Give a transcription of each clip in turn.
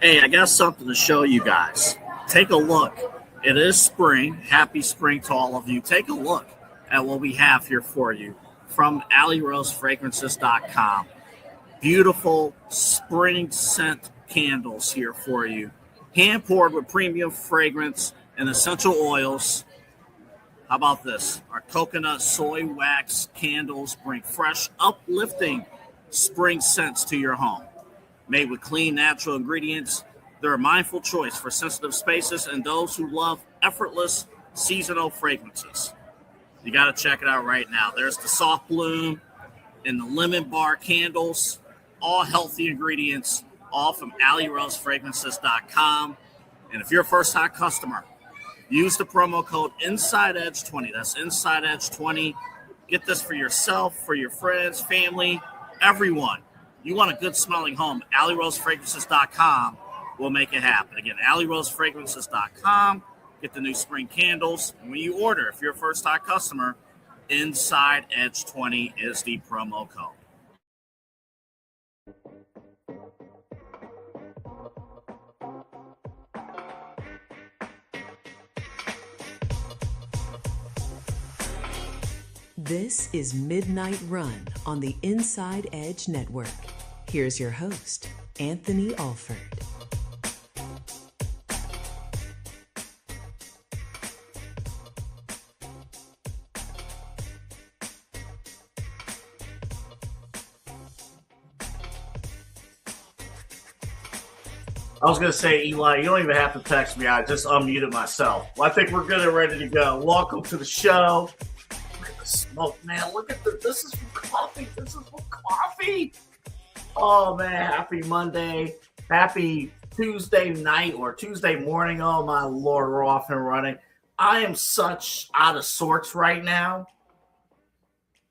Hey, I got something to show you guys. Take a look. It is spring. Happy spring to all of you. Take a look at what we have here for you from AlleyRoseFragrances.com. Beautiful spring scent candles here for you. Hand poured with premium fragrance and essential oils. How about this? Our coconut soy wax candles bring fresh, uplifting spring scents to your home. Made with clean, natural ingredients, they're a mindful choice for sensitive spaces and those who love effortless seasonal fragrances. You got to check it out right now. There's the soft bloom and the lemon bar candles, all healthy ingredients, all from AlleyRoseFragrances.com. And if you're a first-time customer, use the promo code InsideEdge20. That's InsideEdge20. Get this for yourself, for your friends, family, everyone. You want a good smelling home, AlleyRoseFragrances.com will make it happen. Again, AlleyRoseFragrances.com. Get the new spring candles. And when you order, if you're a first-time customer, Inside Edge 20 is the promo code. This is Midnight Run on the Inside Edge Network. Here's your host, Anthony Alford. I was going to say, Eli, you don't even have to text me. I just unmuted myself. Well, I think we're good and ready to go. Welcome to the show. Look at the smoke, man. Look at this is for coffee. This is for coffee. Oh, man. Happy Monday. Happy Tuesday night or Tuesday morning. Oh, my Lord. We're off and running. I am such out of sorts right now.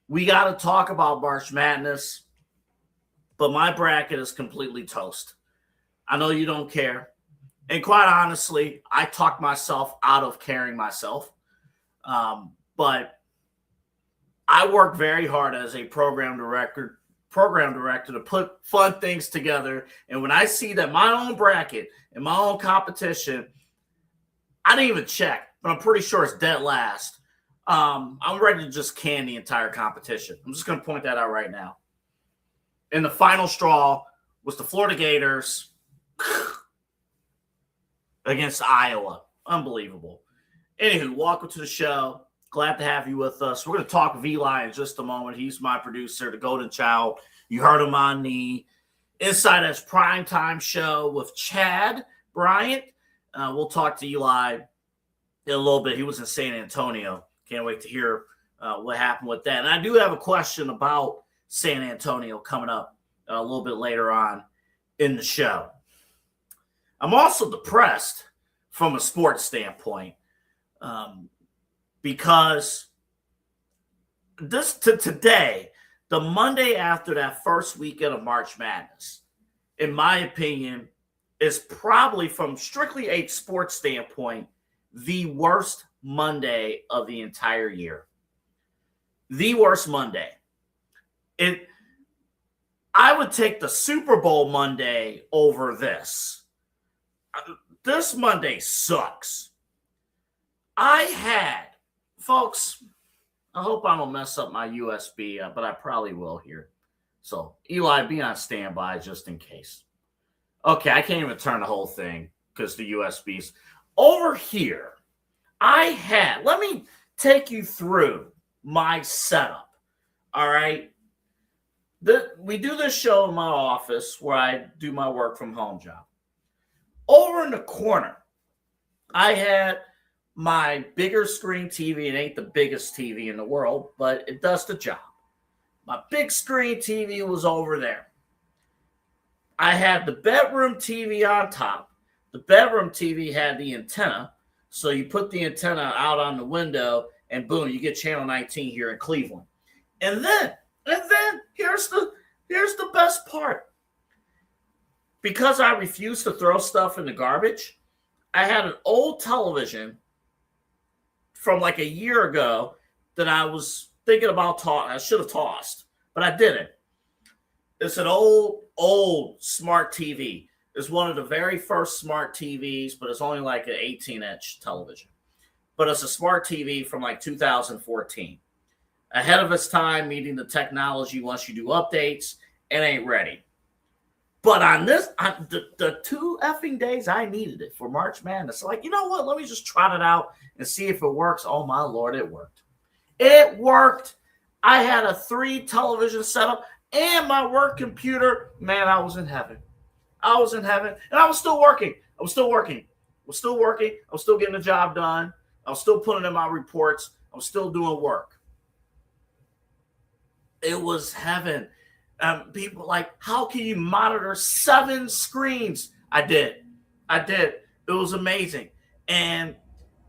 We got to talk about March Madness, but my bracket is completely toast. I know you don't care. And quite honestly, I talked myself out of caring myself. But I work very hard as a program director to put fun things together. And when I see that my own bracket and my own competition, I didn't even check, but I'm pretty sure it's dead last. I'm ready to just can the entire competition. I'm just going to point that out right now. And the final straw was the Florida Gators against Iowa. Unbelievable. Anywho, welcome to the show. Glad to have you with us. We're going to talk V-Line in just a moment. He's my producer, the Golden Child. You heard him on the Inside Edge Primetime show with Chad Bryant. We'll talk to Eli in a little bit. He was in San Antonio. Can't wait to hear what happened with that. And I do have a question about San Antonio coming up a little bit later on in the show. I'm also depressed from a sports standpoint because today, the Monday after that first weekend of March Madness, in my opinion, is probably from strictly a sports standpoint, the worst Monday of the entire year. The worst Monday. I would take the Super Bowl Monday over this. This Monday sucks. Folks, I hope I don't mess up my USB, but I probably will here. So, Eli, be on standby just in case. Okay, I can't even turn the whole thing because the USB's over here. Let me take you through my setup. All right. We do this show in my office where I do my work from home job. Over in the corner, I had my bigger screen TV. It ain't the biggest TV in the world, but it does the job. My big screen TV was over there. I had the bedroom TV on top. The bedroom TV had the antenna. So you put the antenna out on the window and boom, you get channel 19 here in Cleveland. And then here's the best part. Because I refuse to throw stuff in the garbage, I had an old television from like a year ago that I was thinking about I should have tossed, but I didn't. It's an old smart TV. It's one of the very first smart TVs, but it's only like an 18-inch television. But it's a smart TV from like 2014. Ahead of its time, meeting the technology once you do updates, it ain't ready. But on this, the 2 effing days I needed it for March Madness, like, you know what? Let me just trot it out and see if it works. Oh, my Lord, it worked. It worked. I had a 3 television setup and my work computer. Man, I was in heaven. I was in heaven. And I was still working. I was still working. I was still getting the job done. I was still putting in my reports. I was still doing work. It was heaven. People like, how can you monitor 7 screens? I did. It was amazing. And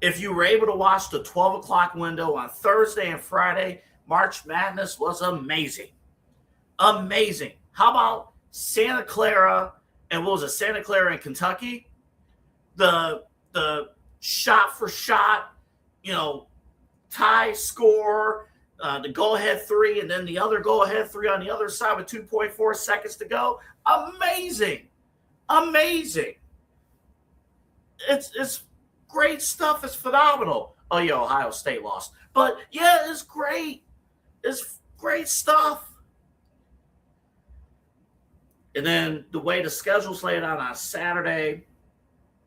if you were able to watch the 12 o'clock window on Thursday and Friday, March Madness was amazing. Amazing. How about Santa Clara and what was it? Santa Clara and Kentucky? The shot for shot, tie score, the go-ahead 3, and then the other go-ahead 3 on the other side with 2.4 seconds to go. Amazing. It's great stuff. It's phenomenal. Oh, yeah, Ohio State lost. But, yeah, it's great. It's great stuff. And then the way the schedule's laid out on Saturday,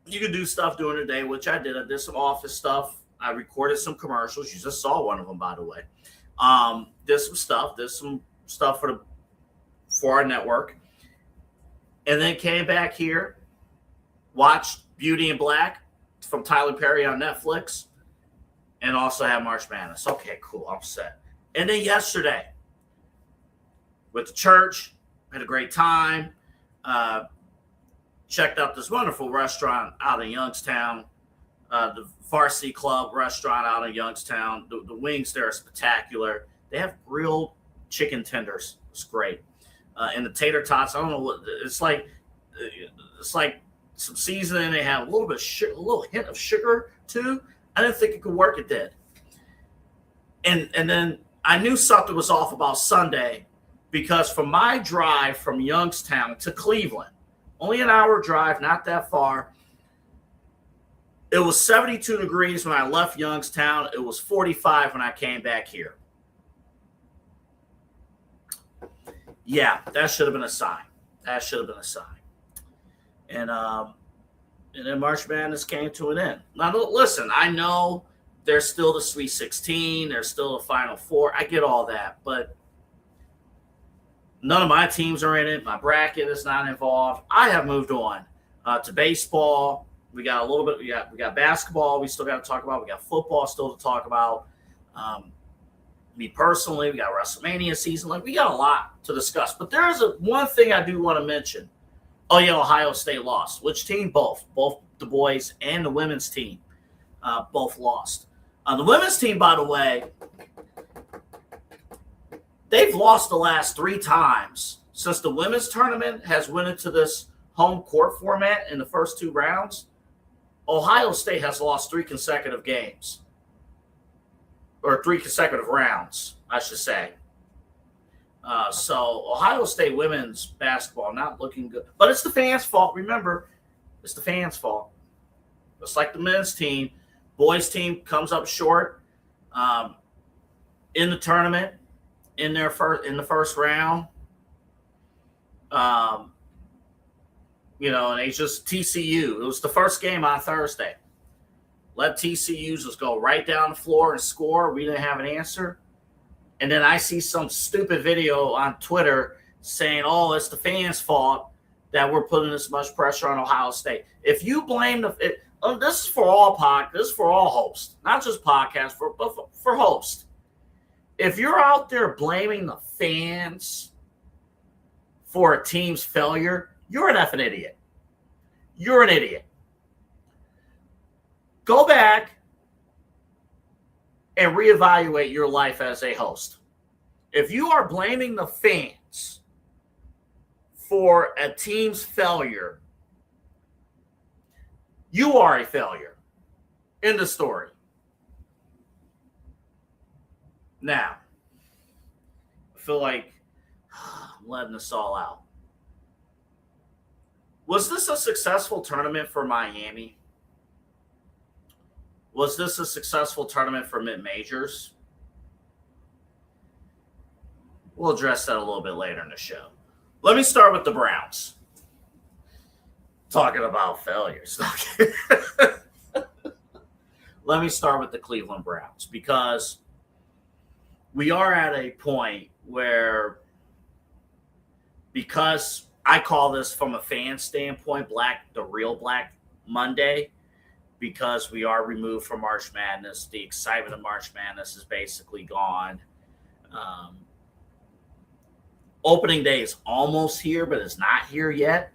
you can do stuff during the day, which I did. I did some office stuff. I recorded some commercials. You just saw one of them, by the way. Did some stuff for our network. And then came back here, watched Beauty and Black from Tyler Perry on Netflix, and also had March Madness. Okay, cool. I'm set. And then yesterday, with the church, had a great time. Checked out this wonderful restaurant out in Youngstown, the Varsity Club restaurant out in Youngstown. The wings there are spectacular. They have grilled chicken tenders. It's great. And the tater tots, I don't know what it's like. It's like some seasoning. They have a little hint of sugar too. I didn't think it could work. It did. And then I knew something was off about Sunday because from my drive from Youngstown to Cleveland, only an hour drive, not that far. It was 72 degrees when I left Youngstown. It was 45 when I came back here. Yeah, that should have been a sign. And then March Madness came to an end. Now, listen, I know there's still the Sweet 16. There's still the Final Four. I get all that. But none of my teams are in it. My bracket is not involved. I have moved on to baseball. We got a little bit. We got basketball. We still got to talk about. We got football still to talk about. Me personally, we got WrestleMania season. Like we got a lot to discuss. But there is one thing I do want to mention. Oh yeah, Ohio State lost. Which team? Both the boys and the women's team, both lost. The women's team, by the way, they've lost the last 3 times since the women's tournament has went into this home court format in the first 2 rounds. Ohio State has lost 3 consecutive games. Or 3 consecutive rounds, I should say. So Ohio State women's basketball not looking good. But it's the fans' fault. Remember, it's the fans' fault. Just like the men's team. Boys' team comes up short in the tournament in the first round. And it's just TCU. It was the first game on Thursday. Let TCU just go right down the floor and score. We didn't have an answer. And then I see some stupid video on Twitter saying, oh, it's the fans' fault that we're putting this much pressure on Ohio State. If you blame this is for all hosts, not just podcasts, but for hosts. If you're out there blaming the fans for a team's failure, you're an effing idiot. You're an idiot. Go back and reevaluate your life as a host. If you are blaming the fans for a team's failure, you are a failure. End of story. Now, I feel like I'm letting this all out. Was this a successful tournament for Miami? Was this a successful tournament for mid-majors? We'll address that a little bit later in the show. Let me start with the Browns. Talking about failures. Let me start with the Cleveland Browns, because we are at a point where, because I call this from a fan standpoint, the real Black Monday, because we are removed from March Madness. The excitement of March Madness is basically gone. Opening day is almost here, but it's not here yet,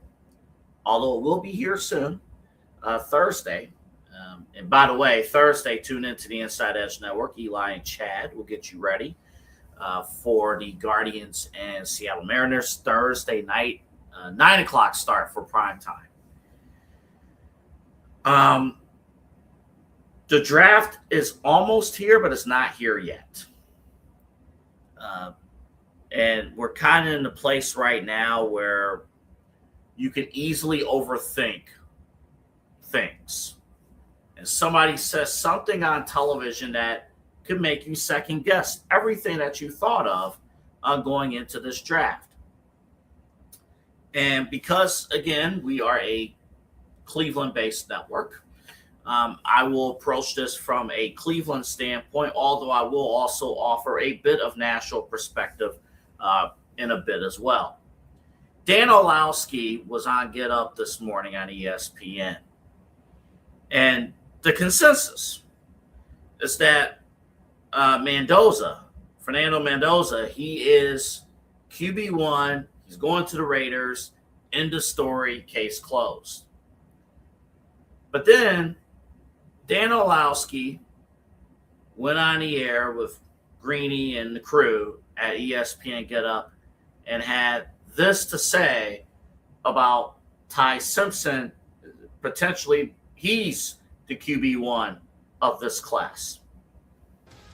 although it will be here soon, Thursday. And by the way, Thursday, tune into the Inside Edge Network. Eli and Chad will get you ready for the Guardians and Seattle Mariners Thursday night, 9 o'clock start for prime time. The draft is almost here, but it's not here yet. And we're kind of in a place right now where you can easily overthink things. And somebody says something on television that could make you second guess everything that you thought of going into this draft. And because, again, we are a Cleveland-based network, I will approach this from a Cleveland standpoint, although I will also offer a bit of national perspective in a bit as well. Dan Orlovsky was on Get Up this morning on ESPN. And the consensus is that Fernando Mendoza, he is QB1. He's going to the Raiders. End of story, case closed. But then Dan Orlovsky went on the air with Greeny and the crew at ESPN Get Up and had this to say about Ty Simpson. Potentially, he's the QB1 of this class.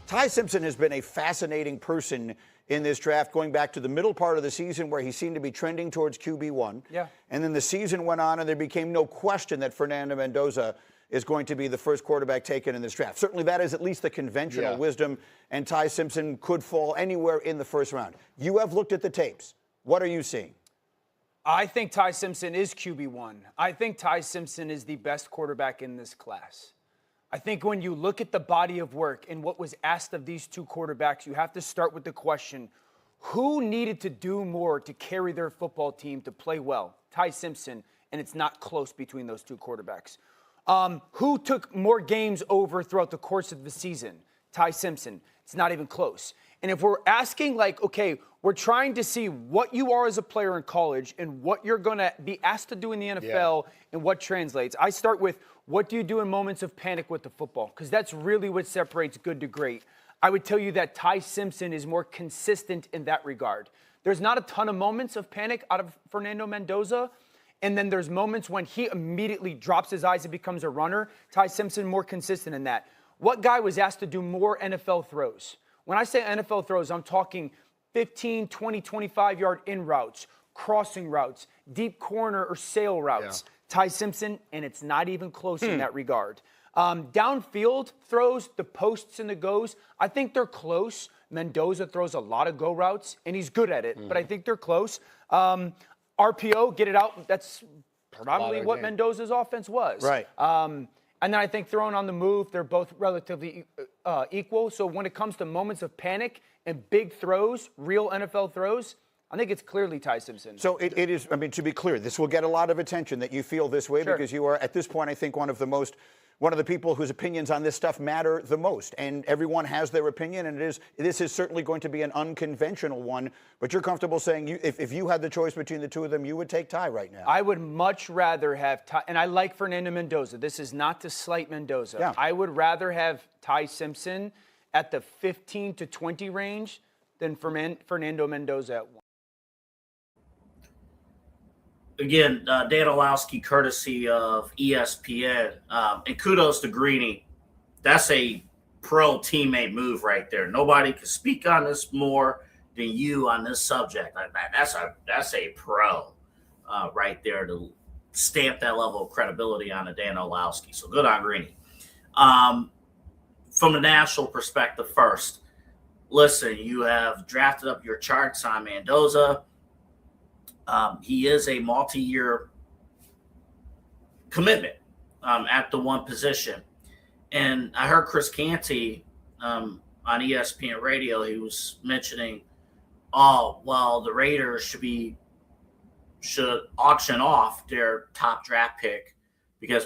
Ty Simpson has been a fascinating person in this draft, going back to the middle part of the season where he seemed to be trending towards QB1. Yeah. And then the season went on, and there became no question that Fernando Mendoza is going to be the first quarterback taken in this draft. Certainly that is at least the conventional wisdom, and Ty Simpson could fall anywhere in the first round. You have looked at the tapes. What are you seeing? I think Ty Simpson is QB1. I think Ty Simpson is the best quarterback in this class. I think when you look at the body of work and what was asked of these two quarterbacks, you have to start with the question, who needed to do more to carry their football team to play well? Ty Simpson, and it's not close between those two quarterbacks. Who took more games over throughout the course of the season? Ty Simpson. It's not even close. And if we're asking, like, okay, we're trying to see what you are as a player in college and what you're going to be asked to do in the NFL and what translates. I start with, what do you do in moments of panic with the football? Because that's really what separates good to great. I would tell you that Ty Simpson is more consistent in that regard. There's not a ton of moments of panic out of Fernando Mendoza. And then there's moments when he immediately drops his eyes and becomes a runner. Ty Simpson more consistent in that. What guy was asked to do more NFL throws? When I say NFL throws, I'm talking 15, 20, 25-yard in routes, crossing routes, deep corner or sail routes. Yeah. Ty Simpson, and it's not even close in that regard. Downfield throws, the posts and the goes, I think they're close. Mendoza throws a lot of go routes, and he's good at it, but I think they're close. RPO, get it out, that's probably what Mendoza's offense was. Right. And then I think throwing on the move, they're both relatively equal. So when it comes to moments of panic and big throws, real NFL throws, I think it's clearly Ty Simpson. So it is, I mean, to be clear, this will get a lot of attention that you feel this way because you are, at this point, I think one of the people whose opinions on this stuff matter the most. And everyone has their opinion, and this is certainly going to be an unconventional one. But you're comfortable saying if you had the choice between the two of them, you would take Ty right now. I would much rather have Ty, and I like Fernando Mendoza. This is not to slight Mendoza. Yeah. I would rather have Ty Simpson at the 15 to 20 range than Fernando Mendoza at 1. Again, Dan Orlovsky, courtesy of ESPN, and kudos to Greeny. That's a pro teammate move right there. Nobody can speak on this more than you on this subject. That's a pro right there to stamp that level of credibility on a Dan Orlovsky. So good on Greeny. From a national perspective first, listen, you have drafted up your charts on Mendoza. He is a multi-year commitment at the one position. And I heard Chris Canty on ESPN radio, he was mentioning, oh, well, the Raiders should auction off their top draft pick because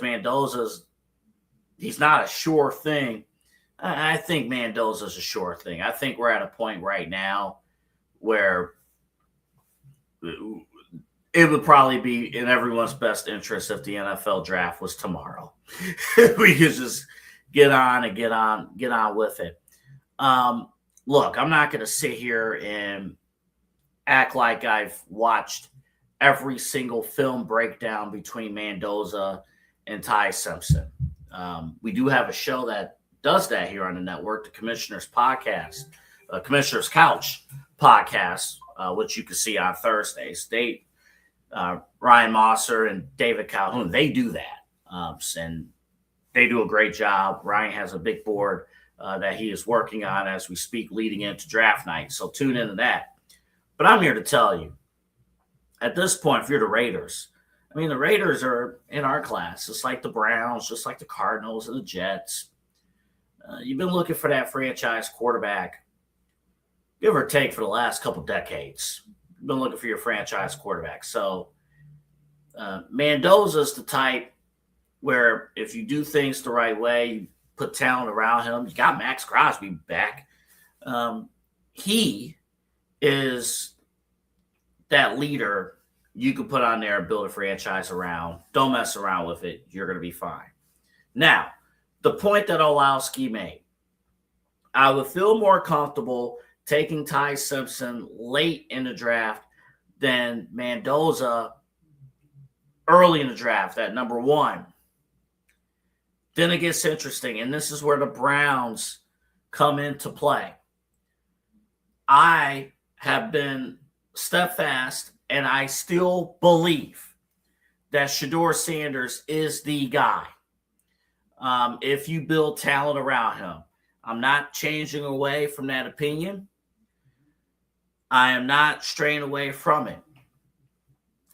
he's not a sure thing. I think Mendoza's a sure thing. I think we're at a point right now where it would probably be in everyone's best interest if the NFL draft was tomorrow. We could just get on with it. Look, I'm not going to sit here and act like I've watched every single film breakdown between Mendoza and Ty Simpson. We do have a show that does that here on the network, the Commissioner's Podcast, Commissioner's Couch Podcast, which you can see on Thursdays. Ryan Mosser and David Calhoun, they do that. And they do a great job. Ryan has a big board that he is working on as we speak leading into draft night. So tune into that. But I'm here to tell you, at this point, if you're the Raiders, I mean, the Raiders are in our class, just like the Browns, just like the Cardinals and the Jets. You've been looking for that franchise quarterback, give or take, for the last couple decades. You've been looking for your franchise quarterback. So Mendoza's the type where if you do things the right way, you put talent around him. You got Max Crosby back. He is that leader you can put on there and build a franchise around. Don't mess around with it. You're going to be fine. Now, the point that Orlovsky made, I would feel more comfortable taking Ty Simpson late in the draft than Mendoza early in the draft at number 1. Then it gets interesting, and this is where the Browns come into play. I have been steadfast, and I still believe that Shedeur Sanders is the guy. If you build talent around him, I'm not changing away from that opinion. I am not straying away from it.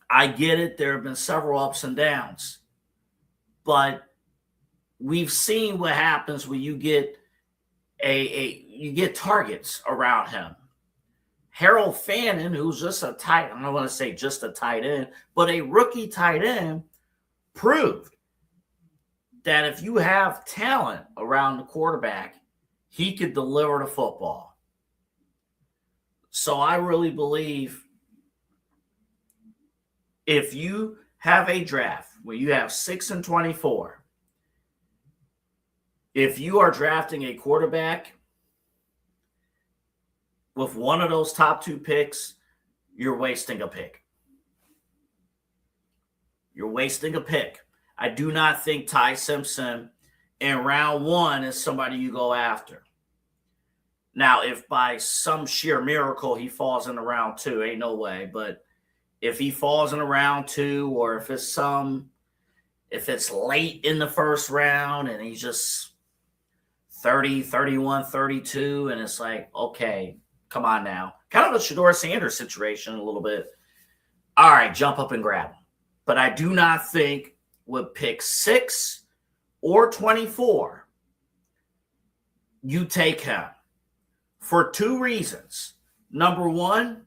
I get it. There have been several ups and downs, but we've seen what happens when you get you get targets around him. Harold Fannin, who's just a tight, I don't want to say just a tight end, but a rookie tight end, proved that if you have talent around the quarterback, he could deliver the football. So I really believe if you have a draft where you have 6 and 24, if you are drafting a quarterback with one of those top 2 picks, you're wasting a pick. You're wasting a pick. I do not think Ty Simpson in round 1 is somebody you go after. Now, if by some sheer miracle he falls into round 2, ain't no way. But if he falls into round 2, or if it's late in the first round and he's just 30, 31, 32, and it's like, okay, come on now. Kind of a Shedeur Sanders situation a little bit. All right, jump up and grab him. But I do not think with pick 6 or 24, you take him for 2 reasons. Number 1,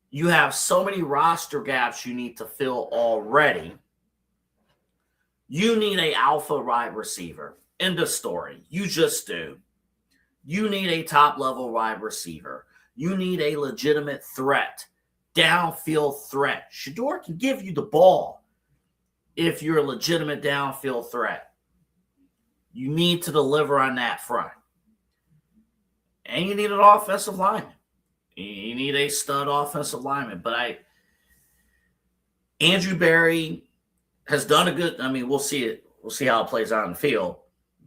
you have so many roster gaps you need to fill already. You need an alpha wide receiver. End of story. You just do. You need a top-level wide receiver. You need a legitimate threat, downfield threat. Shedeur can give you the ball if you're a legitimate downfield threat. You need to deliver on that front. And you need an offensive lineman. You need a stud offensive lineman. But Andrew Berry has done a good, we'll see it. We'll see how it plays out in the field.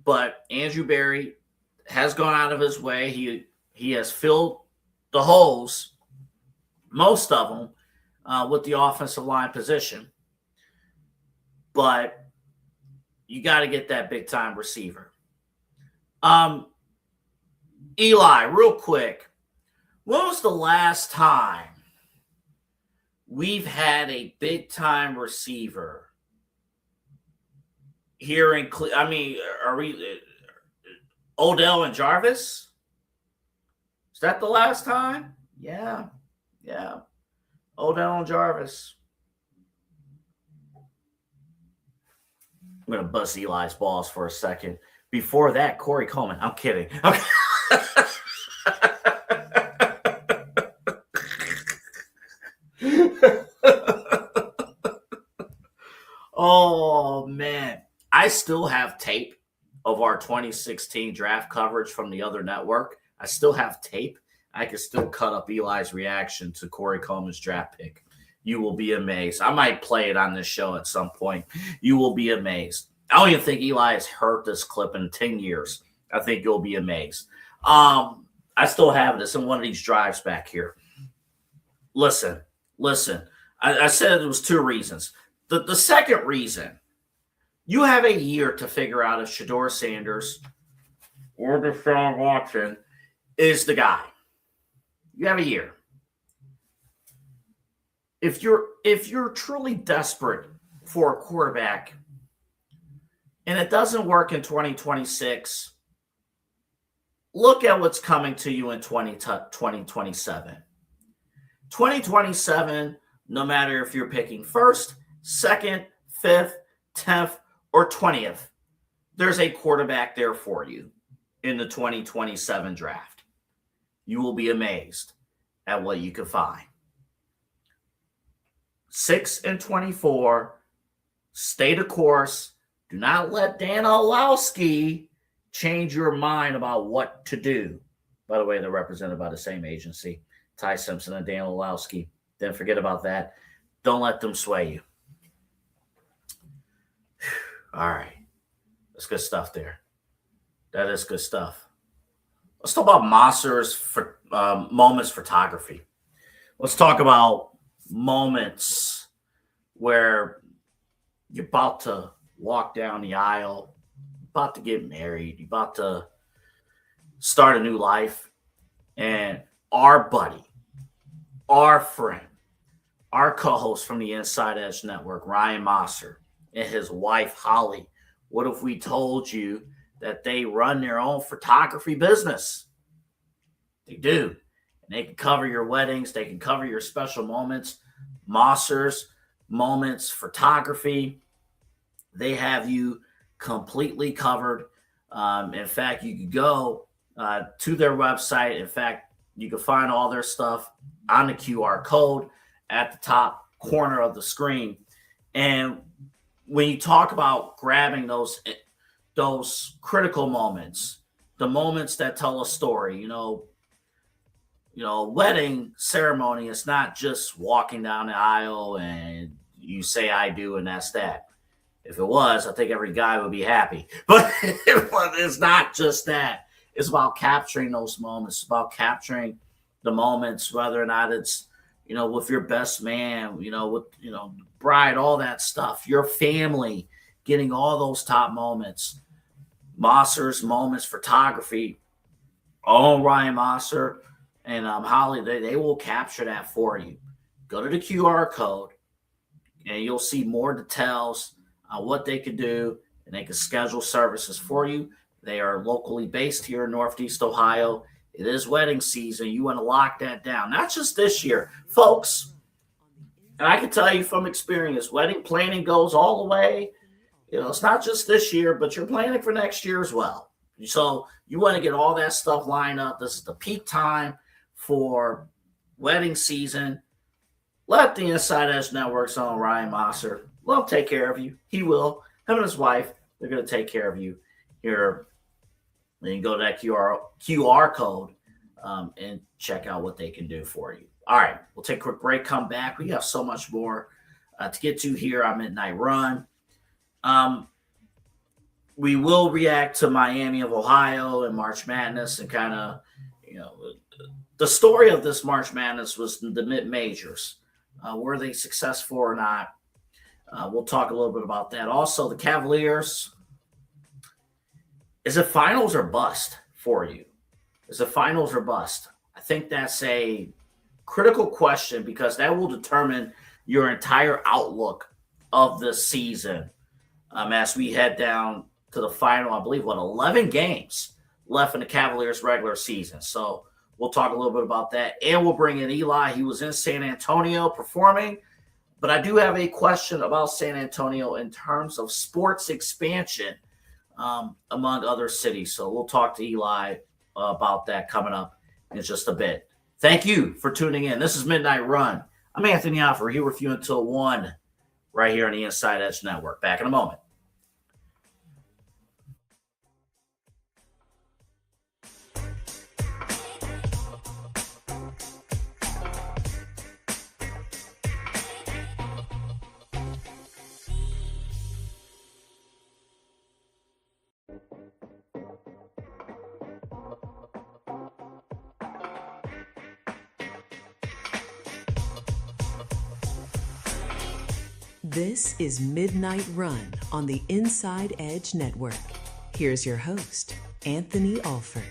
But Andrew Berry has gone out of his way. He has filled the holes, most of them, with the offensive line position. but you got to get that big time receiver. Eli, real quick, when was the last time we've had a big time receiver here in are we Odell and Jarvis? Is that the last time? Yeah. Odell and Jarvis. I'm going to bust Eli's balls for a second. Before that, Corey Coleman. I'm kidding. Okay. Oh, man. I still have tape of our 2016 draft coverage from the other network. I still have tape. I can still cut up Eli's reaction to Corey Coleman's draft pick. You will be amazed. I might play it on this show at some point. You will be amazed. I don't even think Eli has heard this clip in 10 years. I think you'll be amazed. I still have this in one of these drives back here. Listen. I said it was two reasons. The second reason, you have a year to figure out if Shedeur Sanders or Deshaun Watson is the guy. You have a year. If you're truly desperate for a quarterback and it doesn't work in 2026, look at what's coming to you in 2027. 2027, no matter if you're picking first, second, fifth, 10th, or 20th, there's a quarterback there for you in the 2027 draft. You will be amazed at what you can find. 6 and 24, stay the course. Do not let Dan Orlovsky change your mind about what to do. By the way, they're represented by the same agency, Ty Simpson and Dan Orlovsky. Then forget about that. Don't let them sway you. All right. That's good stuff there. That is good stuff. Let's talk about Mosser's moments photography. Let's talk about moments where you're about to walk down the aisle, about to get married, you're about to start a new life, and our buddy, our friend, our co-host from the Inside Edge Network, Ryan Mosser, and his wife, Holly, what if we told you that they run their own photography business? They do. And they can cover your weddings. They can cover your special moments. Mosser's Moments Photography. They have you completely covered. In fact, you can go to their website. In fact, you can find all their stuff on the QR code at the top corner of the screen. And when you talk about grabbing those critical moments, the moments that tell a story, wedding ceremony is not just walking down the aisle and you say I do and that's that. If it was, I think every guy would be happy. But it's not just that. It's about capturing those moments. It's about capturing the moments, whether or not it's, with your best man, with, bride, all that stuff, your family, getting all those top moments. Mosser's Moments Photography, Ryan Mosser and Holly, they will capture that for you. Go to the QR code and you'll see more details on what they can do, and they can schedule services for you. They are locally based here in Northeast Ohio. It is wedding season. You want to lock that down. Not just this year, folks. And I can tell you from experience, wedding planning goes all the way. It's not just this year, but you're planning for next year as well. So you want to get all that stuff lined up. This is the peak time for wedding season. Let the Inside Edge Network's own Ryan Mosser, let him take care of you. He will. Him and his wife, they're going to take care of you here. And you go to that QR code and check out what they can do for you. All right, we'll take a quick break, come back. We have so much more to get to here on Midnight Run. We will react to Miami of Ohio and March Madness and kind of, the story of this March Madness was the mid-majors. Were they successful or not? We'll talk a little bit about that. Also, the Cavaliers, is it finals or bust for you? Is it finals or bust? I think that's a critical question because that will determine your entire outlook of the season as we head down to the final, I believe, 11 games left in the Cavaliers regular season. So we'll talk a little bit about that. And we'll bring in Eli. He was in San Antonio performing. But I do have a question about San Antonio in terms of sports expansion among other cities. So we'll talk to Eli about that coming up in just a bit. Thank you for tuning in. This is Midnight Run. I'm Anthony Alford, here with you until 1 right here on the Inside Edge Network. Back in a moment. This is Midnight Run on the Inside Edge Network. Here's your host, Anthony Alford.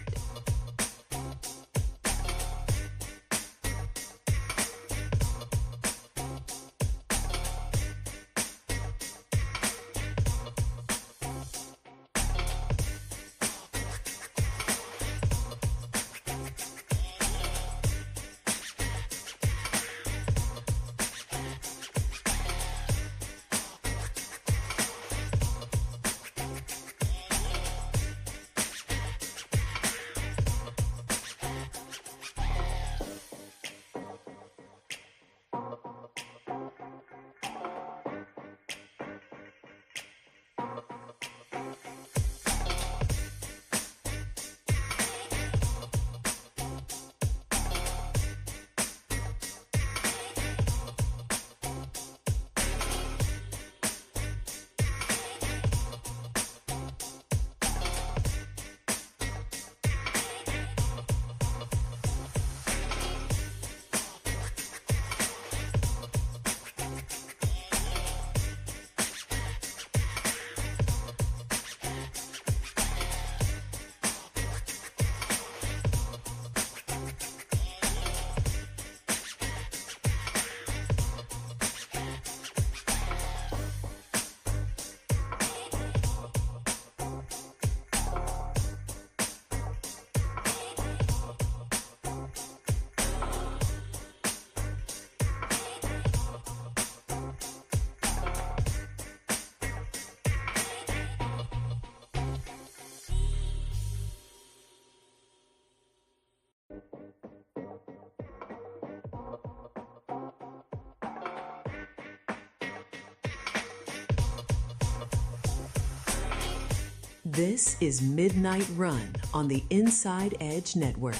This is Midnight Run on the Inside Edge Network.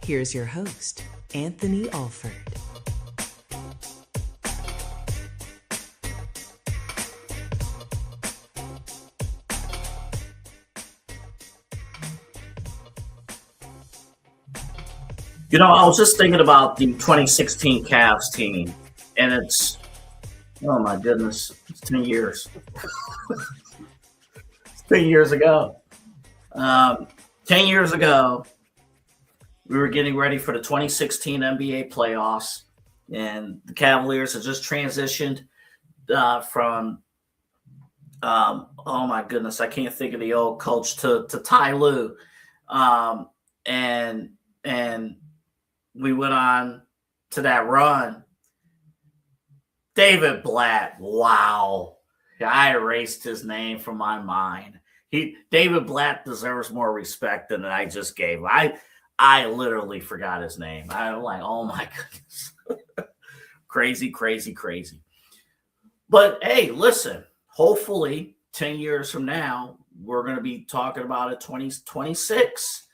Here's your host, Anthony Alford. You know, I was just thinking about the 2016 Cavs team, and it's, oh my goodness, it's 10 years. 10 years ago. 10 years ago, we were getting ready for the 2016 NBA playoffs, and the Cavaliers had just transitioned from, oh my goodness, I can't think of the old coach, to Ty Lue. And we went on to that run. David Blatt, wow. I erased his name from my mind. David Blatt deserves more respect than I just gave. I literally forgot his name. I'm like, oh my goodness. Crazy, crazy, crazy. But hey, listen, hopefully 10 years from now, we're going to be talking about a 2026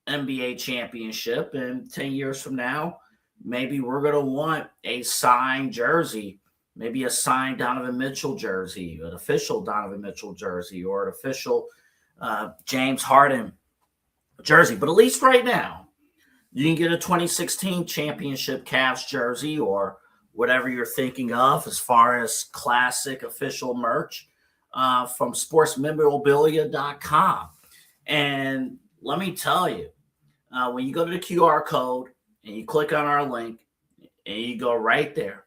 NBA championship. And 10 years from now, maybe we're going to want a signed jersey. Maybe a signed Donovan Mitchell jersey, an official Donovan Mitchell jersey, or an official James Harden jersey. But at least right now, you can get a 2016 championship Cavs jersey or whatever you're thinking of as far as classic official merch from sportsmemorabilia.com. And let me tell you, when you go to the QR code and you click on our link and you go right there,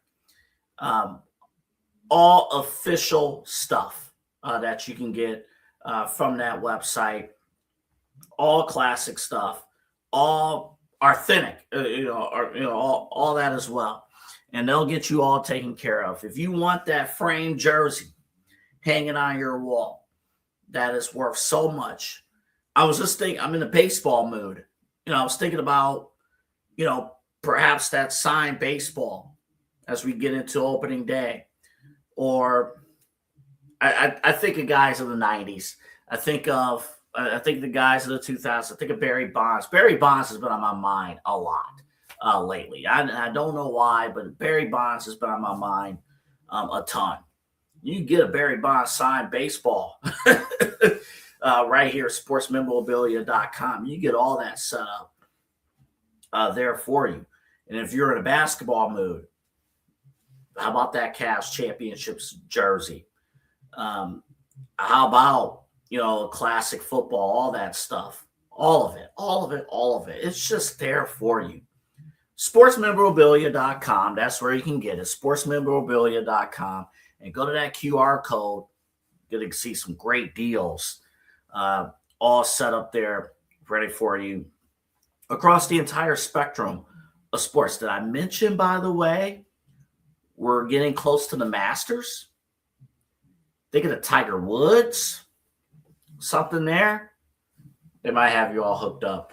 all official stuff that you can get from that website, all classic stuff, all authentic, all that as well. And they'll get you all taken care of. If you want that framed jersey hanging on your wall, that is worth so much. I was just thinking, I'm in a baseball mood. I was thinking about, perhaps that signed baseball as we get into opening day. Or I think of guys of the 90s. I think of the guys of the 2000s. I think of Barry Bonds. Barry Bonds has been on my mind a lot lately. I don't know why, but Barry Bonds has been on my mind a ton. You can get a Barry Bonds signed baseball right here at sportsmemorabilia.com. You get all that set up there for you. And if you're in a basketball mood, how about that Cavs championships jersey? How about, classic football, all that stuff, all of it. It's just there for you. Sportsmemorabilia.com. That's where you can get it. Sportsmemorabilia.com. And go to that QR code. You're going to see some great deals all set up there, ready for you across the entire spectrum of sports. Did I mention, by the way, we're getting close to the Masters? Thinking of Tiger Woods, something there. They might have you all hooked up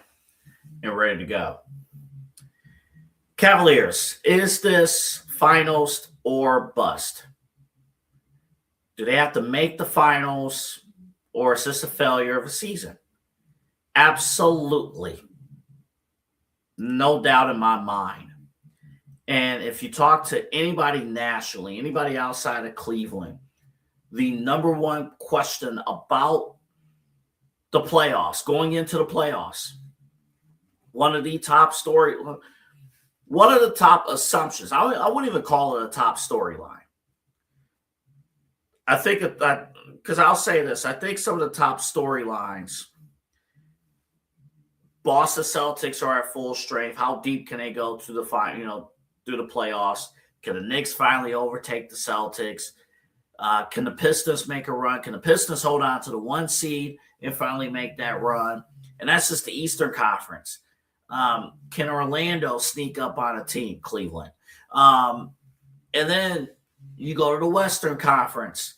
and ready to go. Cavaliers, is this finals or bust? Do they have to make the finals, or is this a failure of a season? Absolutely. No doubt in my mind. And if you talk to anybody nationally, anybody outside of Cleveland, the number one question about the playoffs, going into the playoffs, one of the top assumptions, I wouldn't even call it a top storyline. I think that, because I'll say this, I think some of the top storylines, Boston Celtics are at full strength. How deep can they go to the final, through the playoffs? Can the Knicks finally overtake the Celtics? Can the Pistons make a run? Can the Pistons hold on to the 1 seed and finally make that run? And that's just the Eastern Conference. Can Orlando sneak up on a team, Cleveland? And then you go to the Western Conference.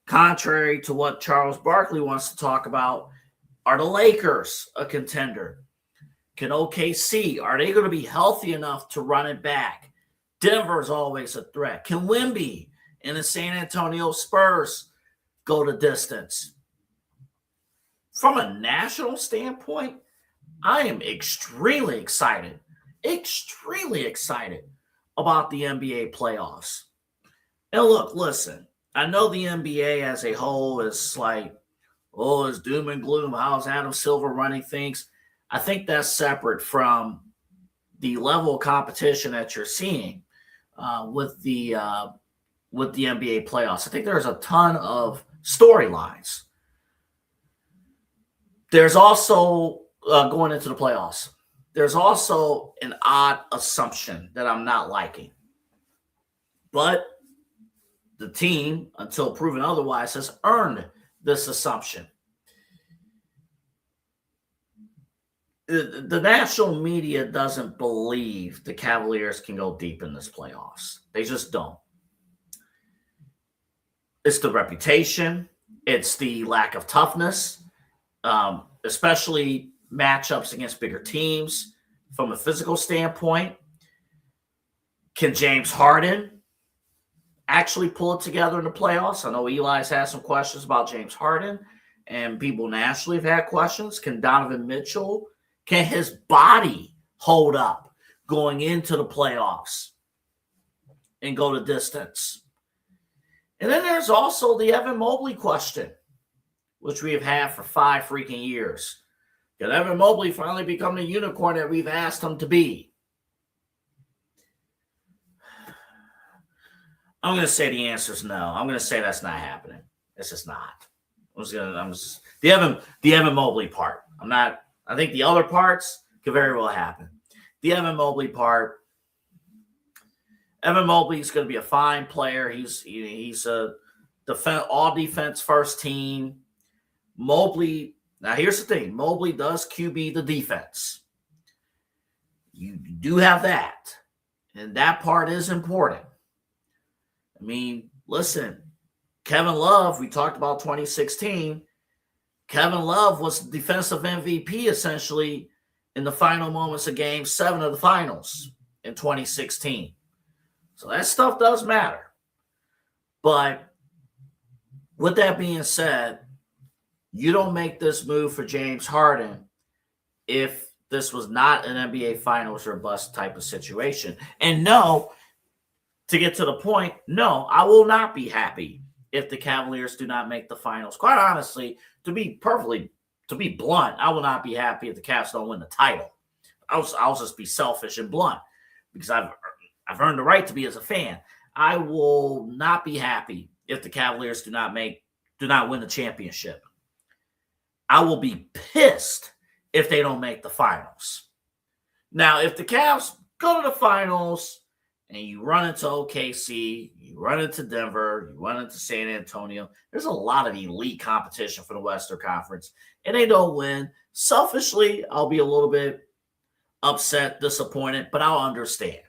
Contrary to what Charles Barkley wants to talk about, are the Lakers a contender? Can OKC, are they going to be healthy enough to run it back? Denver's always a threat. Can Wemby and the San Antonio Spurs go the distance? From a national standpoint, I am extremely excited about the NBA playoffs. And look, listen, I know the NBA as a whole is like, oh, it's doom and gloom. How's Adam Silver running things? I think that's separate from the level of competition that you're seeing with the NBA playoffs. I think there's a ton of storylines. There's also, going into the playoffs, there's also an odd assumption that I'm not liking. But the team, until proven otherwise, has earned this assumption. The national media doesn't believe the Cavaliers can go deep in this playoffs. They just don't. It's the reputation. It's the lack of toughness, especially matchups against bigger teams from a physical standpoint. Can James Harden actually pull it together in the playoffs? I know Eli's had some questions about James Harden, and people nationally have had questions. Can Donovan Mitchell, can his body hold up going into the playoffs and go the distance? And then there's also the Evan Mobley question, which we have had for 5 freaking years. Can Evan Mobley finally become the unicorn that we've asked him to be? I'm going to say the answer is no. I'm going to say that's not happening. It's just not. The Evan Mobley part. I think the other parts could very well happen. The Evan Mobley part. Evan Mobley is going to be a fine player. He's a all defense first team. Mobley. Now here's the thing. Mobley does QB the defense. You do have that, and that part is important. I mean, listen, Kevin Love, we talked about 2016. Kevin Love was defensive MVP essentially in the final moments of Game 7 of the finals in 2016. So that stuff does matter. But with that being said, you don't make this move for James Harden if this was not an NBA Finals or bust type of situation. And no, to get to the point, no, I will not be happy if the Cavaliers do not make the finals. Quite honestly, to be blunt, I will not be happy if the Cavs don't win the title. I'll just be selfish and blunt because I've earned the right to be as a fan. I will not be happy if the Cavaliers do not win the championship. I will be pissed if they don't make the finals. Now, if the Cavs go to the finals and you run into OKC, you run into Denver, you run into San Antonio, there's a lot of elite competition for the Western Conference, and they don't win. Selfishly, I'll be a little bit upset, disappointed, but I'll understand.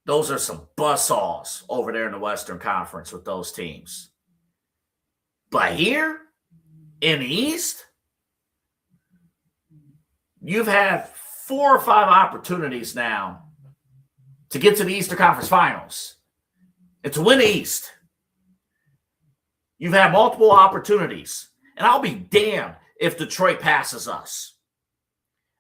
Those are some buzzsaws over there in the Western Conference with those teams. But here in the East, you've had 4 or 5 opportunities now to get to the Eastern Conference Finals and to win the East. You've had multiple opportunities, and I'll be damned if Detroit passes us.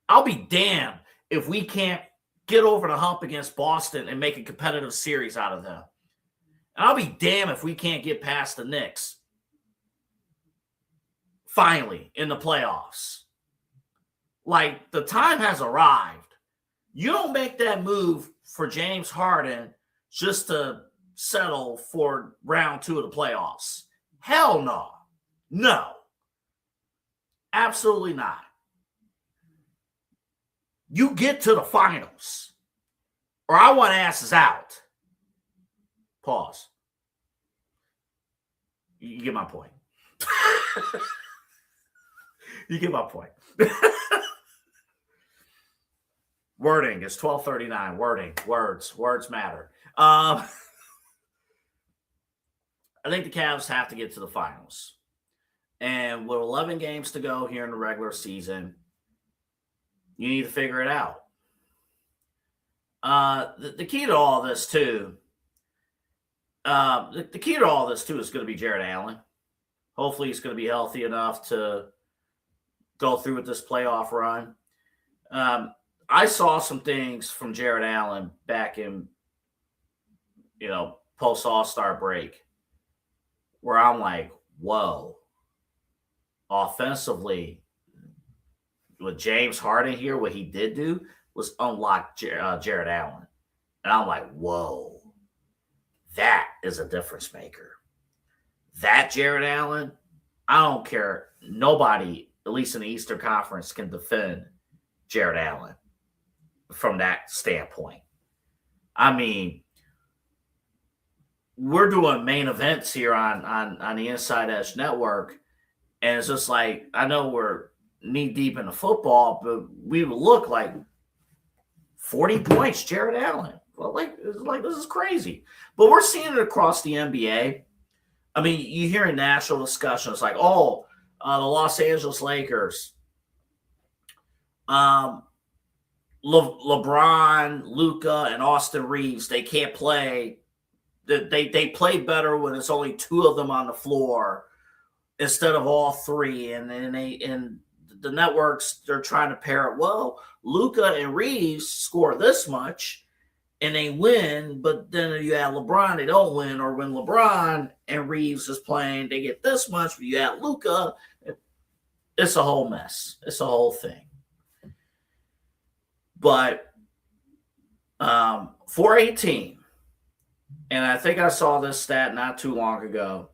I'll be damned if we can't get over the hump against Boston and make a competitive series out of them. And I'll be damned if we can't get past the Knicks finally in the playoffs. Like, the time has arrived. You don't make that move for James Harden just to settle for round 2 of the playoffs. Hell no. No. Absolutely not. You get to the finals, or I want asses out. Pause. You get my point. You get my point. Wording is 12:39. Wording, words matter. I think the Cavs have to get to the finals. And with 11 games to go here in the regular season, you need to figure it out. The key to all this, too, is going to be Jared Allen. Hopefully he's going to be healthy enough to go through with this playoff run. I saw some things from Jared Allen back in, post All-Star break where I'm like, whoa. Offensively, with James Harden here, what he did do was unlock Jared Allen. And I'm like, whoa, that is a difference maker. That Jared Allen, I don't care. Nobody, at least in the Eastern Conference, can defend Jared Allen from that standpoint. I mean, we're doing main events here on the Inside Edge Network, and it's just like, I know we're knee deep in the football, but we would look like 40 points, Jared Allen. Well, it's like this is crazy. But we're seeing it across the NBA. I mean, you hear in national discussions like, the Los Angeles Lakers, LeBron, Luka, and Austin Reeves, they can't play. They play better when it's only 2 of them on the floor instead of all 3. And the networks, they're trying to pair it. Well, Luka and Reeves score this much and they win, but then you add LeBron, they don't win. Or when LeBron and Reeves is playing, they get this much, but you add Luka, it's a whole mess. It's a whole thing. But for a team And I think I saw this stat not too long ago.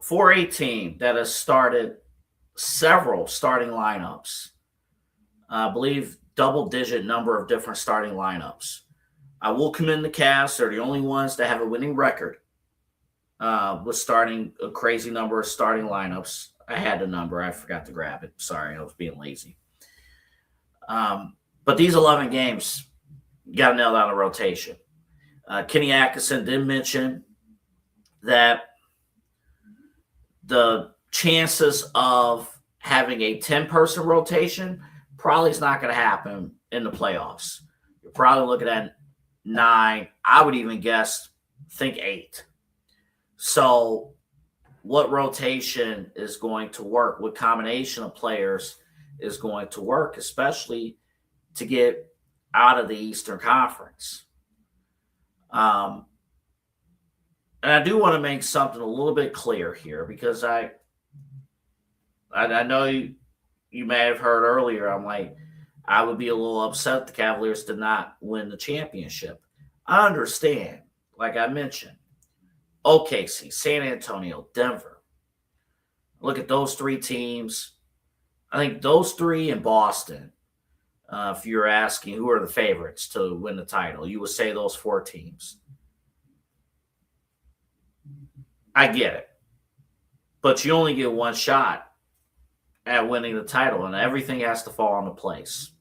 For a team that has started several starting lineups, I believe double-digit number of different starting lineups, I will commend the Cavs. They're the only ones that have a winning record with starting a crazy number of starting lineups. I had the number. I forgot to grab it. Sorry, I was being lazy. But these 11 games, got to nail down a rotation. Kenny Atkinson did mention that the chances of having a 10-person rotation probably is not going to happen in the playoffs. You're probably looking at 9. I would even think 8. So what rotation is going to work? What combination of players is going to work, especially to get out of the Eastern Conference? And I do want to make something a little bit clear here, because I know you may have heard earlier, I'm like, I would be a little upset the Cavaliers did not win the championship. I understand, like I mentioned, OKC, San Antonio, Denver. Look at those 3 teams. I think those 3 in Boston, if you're asking who are the favorites to win the title, you would say those 4 teams. I get it. But you only get one shot at winning the title, and everything has to fall into place.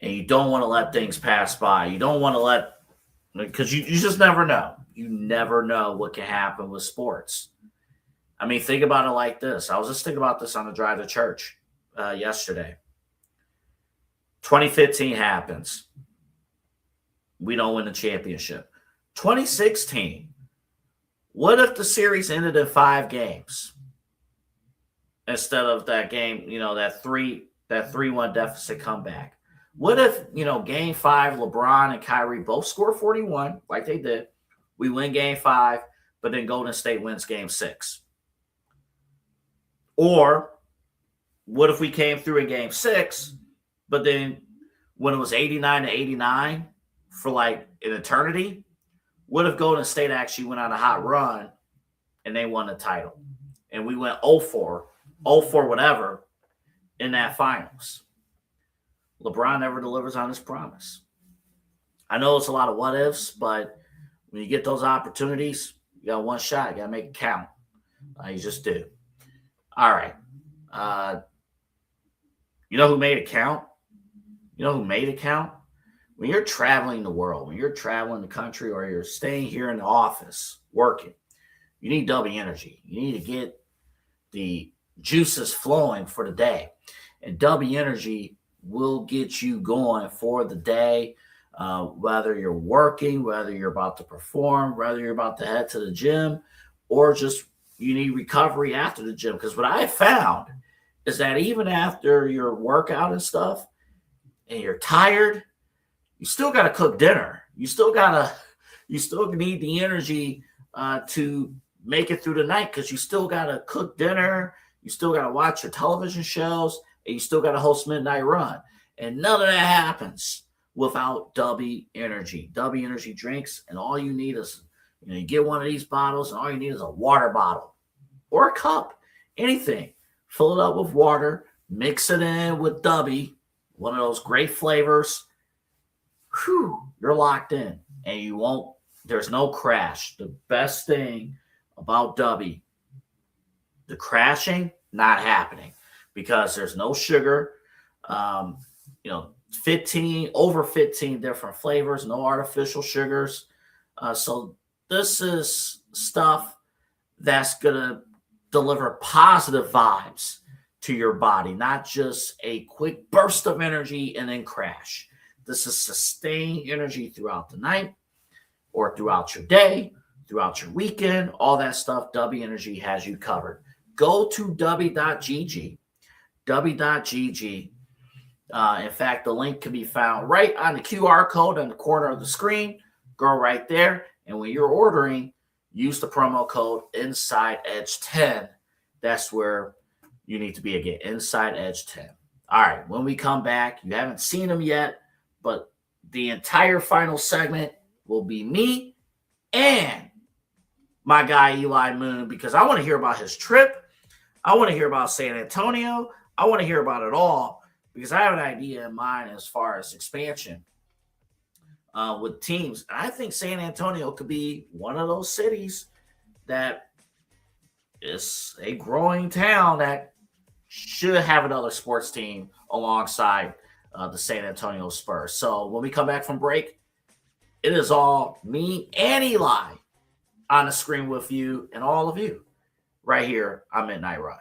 And you don't want to let things pass by. You don't want to because you just never know. You never know what can happen with sports. I mean, think about it like this. I was just thinking about this on the drive to church yesterday. 2015 happens. We don't win the championship. 2016, what if the series ended in 5 games instead of that game, that 3-1 deficit comeback? What if, game 5, LeBron and Kyrie both score 41 like they did. We win game 5, but then Golden State wins game 6. Or what if we came through in game 6, but then when it was 89-89 for like an eternity, what if Golden State actually went on a hot run and they won the title? And we went 0-4 whatever in that finals. LeBron never delivers on his promise. I know it's a lot of what ifs, but when you get those opportunities, you got one shot. You got to make it count. You just do. All right. You know who made it count? When you're traveling the world, when you're traveling the country, or you're staying here in the office working, you need W energy. You need to get the juices flowing for the day. And W energy will get you going for the day, whether you're working, whether you're about to perform, whether you're about to head to the gym, or just you need recovery after the gym. Because what I found is that even after your workout and stuff, and you're tired, you still got to cook dinner. You still need the energy to make it through the night, because you still got to cook dinner. You still got to watch your television shows, and you still got to host Midnight Run. And none of that happens without W Energy. W Energy drinks, and all you need is, you get one of these bottles, and all you need is a water bottle or a cup, anything. Fill it up with water, mix it in with W, one of those great flavors. Whew, you're locked in, and there's no crash. The best thing about W, the crashing, not happening, because there's no sugar. over 15 different flavors, no artificial sugars. So this is stuff that's going to deliver positive vibes to your body, not just a quick burst of energy and then crash. This is sustained energy throughout the night or throughout your day, throughout your weekend, all that stuff. W Energy has you covered. Go to w.gg. W.gg. In fact, the link can be found right on the QR code in the corner of the screen. Go right there. And when you're ordering, use the promo code InsideEdge10. That's where you need to be again, InsideEdge10. All right, when we come back, you haven't seen them yet, but the entire final segment will be me and my guy Eli Moon, because I want to hear about his trip. I want to hear about San Antonio. I want to hear about it all because I have an idea in mind as far as expansion with teams. I think San Antonio could be one of those cities that is a growing town that should have another sports team alongside the San Antonio Spurs. So when we come back from break, it is all me and Eli on the screen with you and all of you right here on Midnight Run.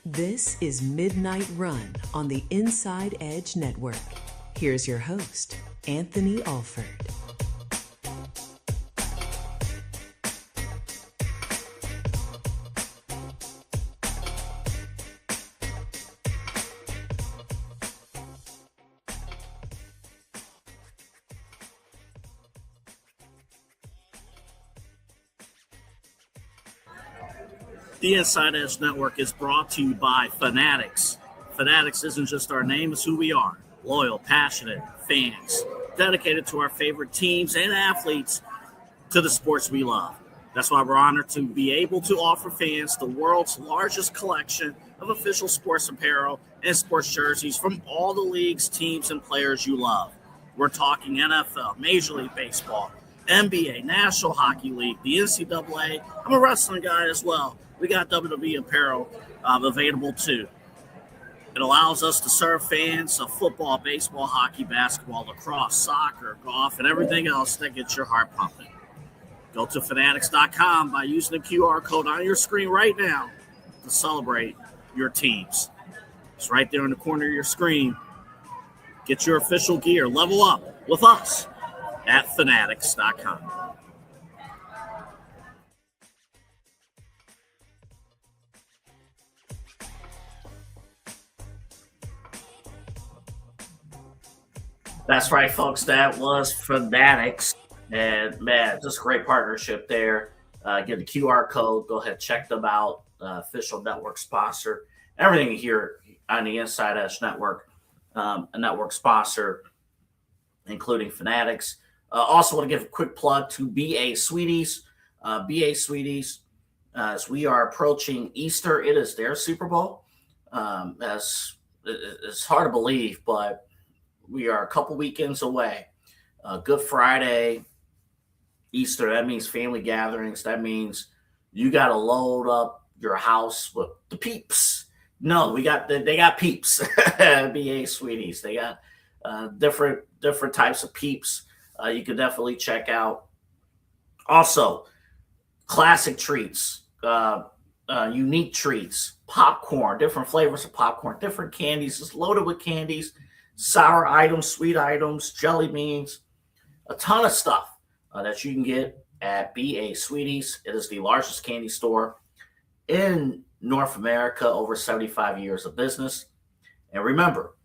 This is Midnight Run on the Inside Edge Network. Here's your host, Anthony Alford. The Inside Edge Network is brought to you by Fanatics. Fanatics isn't just our name, it's who we are. Loyal, passionate fans, dedicated to our favorite teams and athletes, to the sports we love. That's why we're honored to be able to offer fans the world's largest collection of official sports apparel and sports jerseys from all the leagues, teams, and players you love. We're talking NFL, Major League Baseball, NBA, National Hockey League, the NCAA. I'm a wrestling guy as well. We got WWE apparel available too. It allows us to serve fans of football, baseball, hockey, basketball, lacrosse, soccer, golf, and everything else that gets your heart pumping. Go to fanatics.com by using the QR code on your screen right now to celebrate your teams. It's right there in the corner of your screen. Get your official gear. Level up with us at fanatics.com. That's right, folks. That was Fanatics. And, man, just a great partnership there. Get the QR code. Go ahead, check them out. Official network sponsor. Everything here on the Inside Edge Network, a network sponsor, including Fanatics. Also want to give a quick plug to BA Sweeties. BA Sweeties, as we are approaching Easter, it is their Super Bowl. As it's hard to believe, but we are a couple weekends away. Good Friday, Easter, that means family gatherings. That means you got to load up your house with the peeps. No, they got peeps. BA Sweeties. They got different types of peeps. You can definitely check out. Also, classic treats, unique treats, popcorn, different flavors of popcorn, different candies. It's loaded with candies. Sour items, sweet items, jelly beans, a ton of stuff that you can get at BA Sweeties. It is the largest candy store in North America, over 75 years of business. And remember,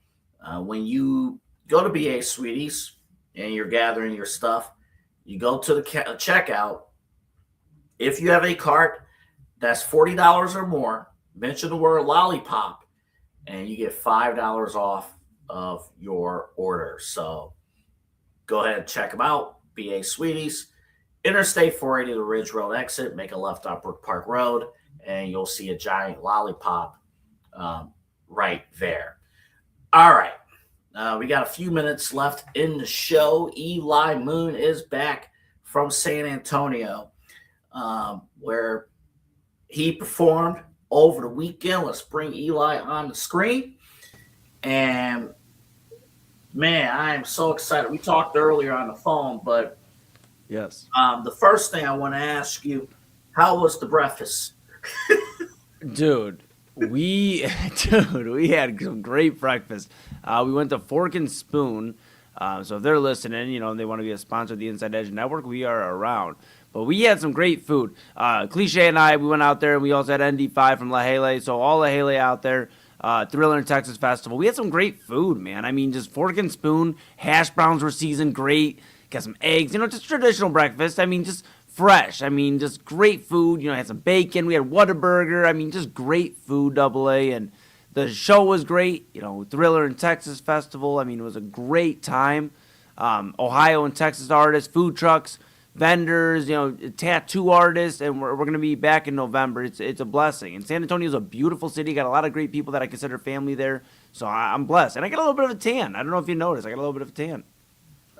when you go to BA Sweeties and you're gathering your stuff, you go to the checkout. If you have a cart that's $40 or more, mention the word lollipop, and you get $5 off of your order. So go ahead and check them out. BA Sweeties, Interstate 480, the Ridge Road exit. Make a left on Brook Park Road, and you'll see a giant lollipop right there. All right. We got a few minutes left in the show. Eli Moon is back from San Antonio, where he performed over the weekend. Let's bring Eli on the screen. And, man, I am so excited. We talked earlier on the phone, but yes, the first thing I want to ask you, how was the breakfast? dude? We had some great breakfast. We went to Fork and Spoon. So if they're listening, and they want to be a sponsor of the Inside Edge Network, we are around. But we had some great food. Cliche and I, we went out there, and we also had ND5 from La Hele. So all La Hele out there, Thriller in Texas Festival. We had some great food, man. I mean, just Fork and Spoon. Hash browns were seasoned great. Got some eggs. Just traditional breakfast. I mean, just fresh. I mean, just great food. Had some bacon. We had Whataburger. I mean, just great food, AA. And the show was great. Thriller in Texas Festival. I mean, it was a great time. Ohio and Texas artists, food trucks, vendors, tattoo artists, and we're going to be back in November. It's a blessing. And San Antonio is a beautiful city. Got a lot of great people that I consider family there. So I'm blessed. And I got a little bit of a tan. I don't know if you noticed. I got a little bit of a tan.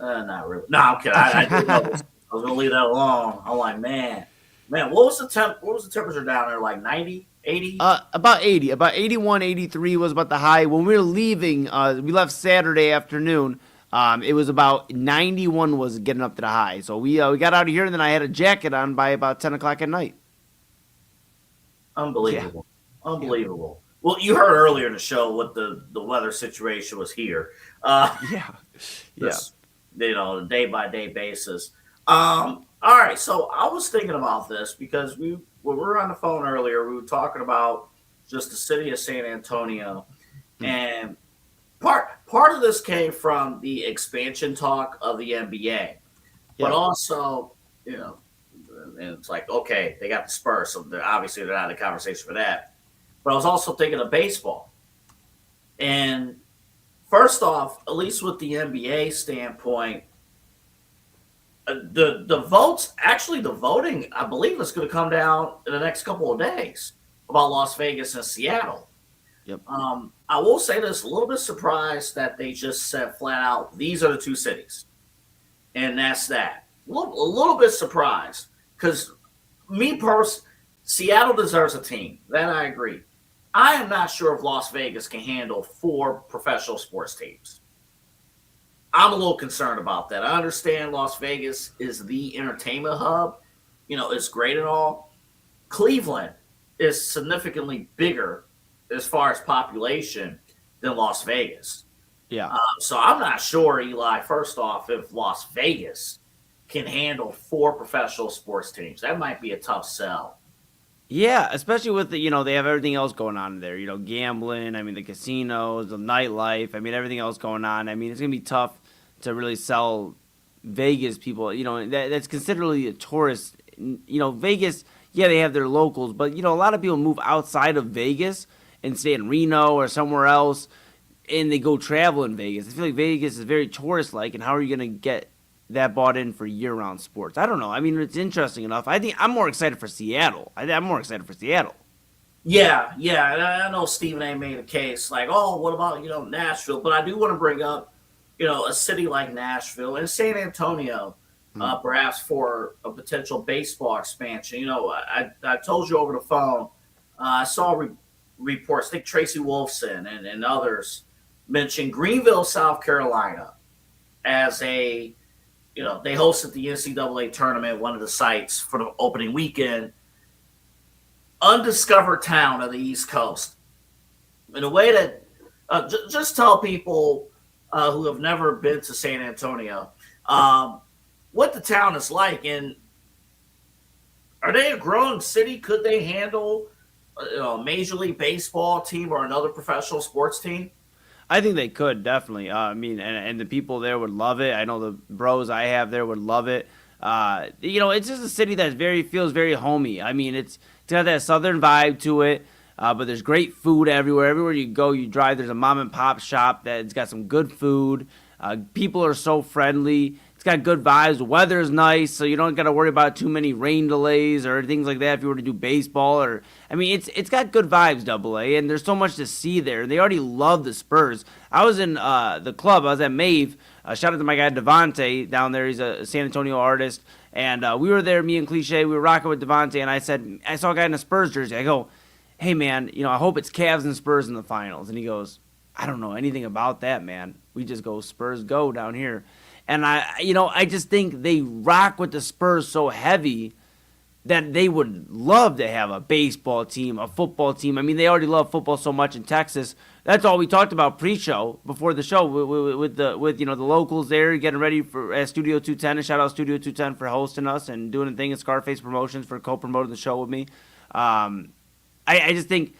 Not really. No, I'm kidding. I didn't know. I was gonna leave that alone. I'm like, man, what was the temperature down there? Like 90, 80? About 80. About 81, 83 was about the high. When we were leaving, we left Saturday afternoon. It was about 91 was getting up to the high. So we got out of here, and then I had a jacket on by about 10 o'clock at night. Unbelievable. Yeah. Unbelievable. Yeah. Well, you heard earlier in the show what the weather situation was here. Yeah. The day-by-day basis. All right, so I was thinking about this because when we were on the phone earlier, we were talking about just the city of San Antonio, and part of this came from the expansion talk of the NBA, but also, and it's like, okay, they got the Spurs, so they're not in the conversation for that. But I was also thinking of baseball, and first off, at least with the NBA standpoint. The voting, I believe, is going to come down in the next couple of days about Las Vegas and Seattle. Yep. I will say this, a little bit surprised that they just said flat out, these are the two cities. And that's that. A little bit surprised because Seattle deserves a team. That I agree. I am not sure if Las Vegas can handle 4 professional sports teams. I'm a little concerned about that. I understand Las Vegas is the entertainment hub. It's great and all. Cleveland is significantly bigger as far as population than Las Vegas. Yeah. So I'm not sure, Eli, first off, if Las Vegas can handle 4 professional sports teams. That might be a tough sell. Yeah, especially with they have everything else going on there. Gambling, the casinos, the nightlife, everything else going on. It's going to be tough to really sell Vegas people, that's considerably a tourist, Vegas, they have their locals, but, a lot of people move outside of Vegas and stay in Reno or somewhere else, and they go travel in Vegas. I feel like Vegas is very tourist-like, and how are you going to get that bought in for year-round sports? I don't know. It's interesting enough. I think I'm more excited for Seattle. I'm more excited for Seattle. Yeah, and I know Stephen A. made a case like, oh, what about, Nashville? But I do want to bring up, a city like Nashville and San Antonio, perhaps for a potential baseball expansion. I told you over the phone, I saw reports, I think Tracy Wolfson and others mentioned Greenville, South Carolina as they hosted the NCAA tournament, one of the sites for the opening weekend. Undiscovered town of the East Coast. In a way that just tell people who have never been to San Antonio what the town is like, and are they a growing city? Could they handle a Major League Baseball team or another professional sports team? I think they could, definitely. And the people there would love it. I know the bros I have there would love it. It's just a city that feels very homey. It's got that southern vibe to it. But there's great food everywhere. Everywhere you go, you drive, there's a mom and pop shop that's got some good food. People are so friendly. It's got good vibes. The weather is nice, so you don't got to worry about too many rain delays or things like that if you were to do baseball. It's got good vibes, AA, and there's so much to see there. They already love the Spurs. I was in the club. I was at Mave. Shout out to my guy Devontae down there. He's a San Antonio artist. And we were there, me and Cliche. We were rocking with Devontae, and I said, I saw a guy in a Spurs jersey. I go, hey, man, I hope it's Cavs and Spurs in the finals. And he goes, I don't know anything about that, man. We just go Spurs go down here. And I just think they rock with the Spurs so heavy that they would love to have a baseball team, a football team. I mean, they already love football so much in Texas. That's all we talked about pre-show, before the show, with the locals there getting ready for Studio 210. And shout out Studio 210 for hosting us and doing a thing at Scarface Promotions for co-promoting the show with me. I just think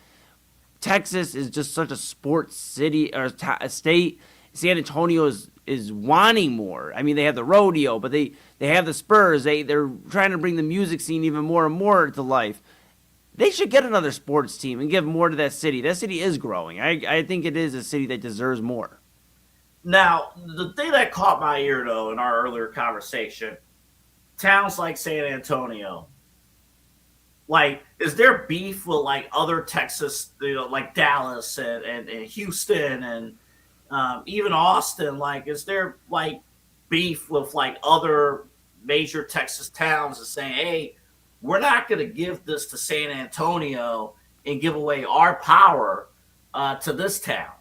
Texas is just such a sports city or state. San Antonio is wanting more. I mean, they have the rodeo, but they have the Spurs. They're trying to bring the music scene even more and more to life. They should get another sports team and give more to that city. That city is growing. I think it is a city that deserves more. Now, the thing that caught my ear, though, in our earlier conversation, towns like San Antonio, like, is there beef with, like, other Texas, like Dallas and Houston and even Austin? Like, is there, like, beef with, like, other major Texas towns and saying, hey, we're not going to give this to San Antonio and give away our power to this town?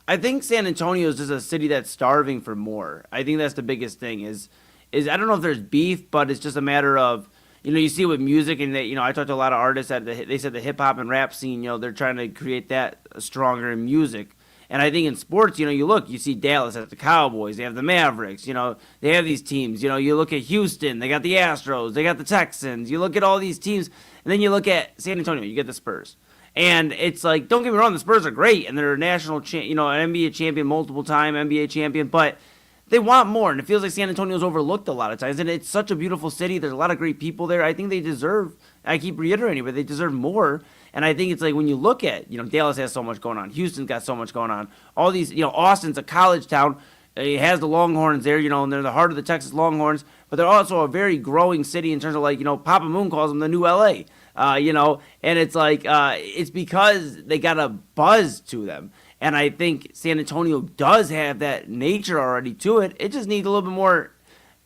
I think San Antonio is just a city that's starving for more. I think that's the biggest thing is I don't know if there's beef, but it's just a matter of, you see it with music, and I talked to a lot of artists that they said the hip hop and rap scene, they're trying to create that stronger in music. And I think in sports, you see Dallas has the Cowboys, they have the Mavericks, they have these teams. You look at Houston, they got the Astros, they got the Texans. You look at all these teams, and then you look at San Antonio, you get the Spurs. And it's like, don't get me wrong, the Spurs are great, and they're a national, an NBA champion, multiple time NBA champion, but they want more, and it feels like San Antonio's overlooked a lot of times. And it's such a beautiful city. There's a lot of great people there. I think they deserve, I keep reiterating, but they deserve more. And I think it's like when you look at, Dallas has so much going on. Houston's got so much going on. All these, Austin's a college town. It has the Longhorns there, and they're the heart of the Texas Longhorns. But they're also a very growing city in terms of, like, Papa Moon calls them the new LA. And it's like, it's because they got a buzz to them. And I think San Antonio does have that nature already to it. It just needs a little bit more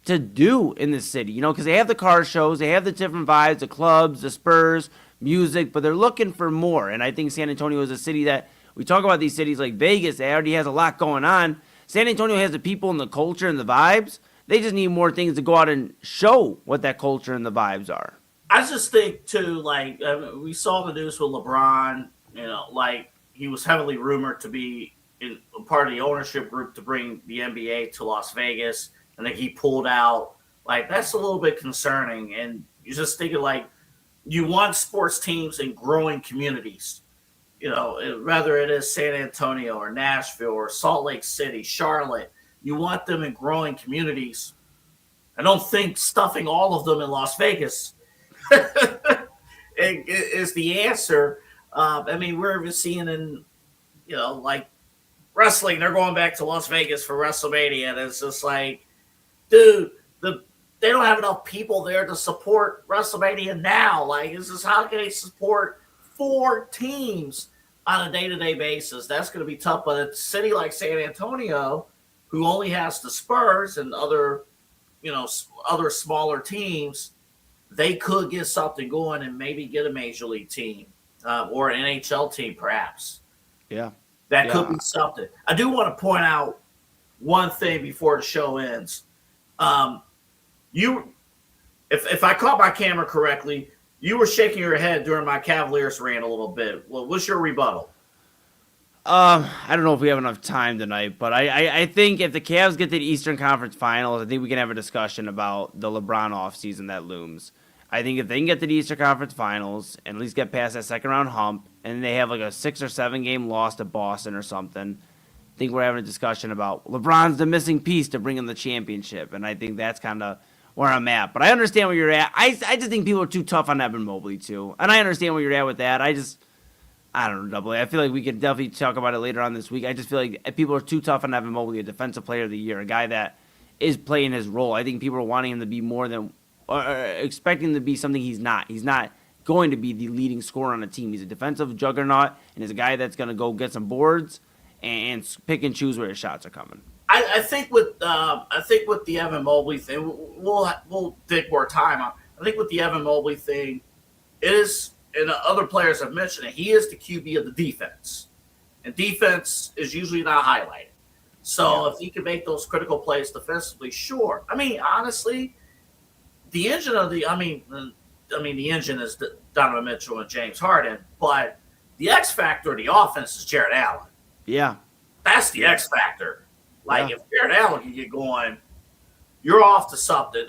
to do in the city, because they have the car shows, they have the different vibes, the clubs, the Spurs, music, but they're looking for more. And I think San Antonio is a city that, we talk about these cities like Vegas, it already has a lot going on. San Antonio has the people and the culture and the vibes. They just need more things to go out and show what that culture and the vibes are. I just think, too, like, we saw the news with LeBron, like, he was heavily rumored to be in part of the ownership group to bring the NBA to Las Vegas, and then he pulled out. Like, that's a little bit concerning. And you're just thinking, like, you want sports teams in growing communities, whether it is San Antonio or Nashville or Salt Lake City, Charlotte. You want them in growing communities. I don't think stuffing all of them in Las Vegas is the answer. We're even seeing in, like wrestling, they're going back to Las Vegas for WrestleMania, and it's just like, dude, they don't have enough people there to support WrestleMania now. Like, it's just, how can they support 4 teams on a day-to-day basis? That's going to be tough. But a city like San Antonio, who only has the Spurs and other smaller teams, they could get something going and maybe get a major league team. Or an NHL team, perhaps. Yeah. That could be something. I do want to point out one thing before the show ends. If I caught my camera correctly, you were shaking your head during my Cavaliers rant a little bit. Well, what's your rebuttal? I don't know if we have enough time tonight, but I think if the Cavs get to the Eastern Conference Finals, I think we can have a discussion about the LeBron offseason that looms. I think if they can get to the Eastern Conference Finals and at least get past that second round hump, and they have like a 6 or 7 game loss to Boston or something, I think we're having a discussion about LeBron's the missing piece to bring him the championship, and I think that's kind of where I'm at. But I understand where you're at. I just think people are too tough on Evan Mobley too, and I understand where you're at with that. I don't know, Double A. I feel like we could definitely talk about it later on this week. I just feel like people are too tough on Evan Mobley, a defensive player of the year, a guy that is playing his role. I think people are wanting him to be more than, or expecting him to be something he's not. He's not going to be the leading scorer on a team. He's a defensive juggernaut, and he's a guy that's going to go get some boards and pick and choose where his shots are coming. I think with the Evan Mobley thing, we'll take more time on. I think with the Evan Mobley thing, it is, and the other players have mentioned it, he is the QB of the defense, and defense is usually not highlighted. So if he can make those critical plays defensively, sure. I mean, honestly, the engine of the engine is Donovan Mitchell and James Harden, but the X factor of the offense is Jared Allen. Yeah, that's the X factor. Like if Jared Allen can get going, you're off to something.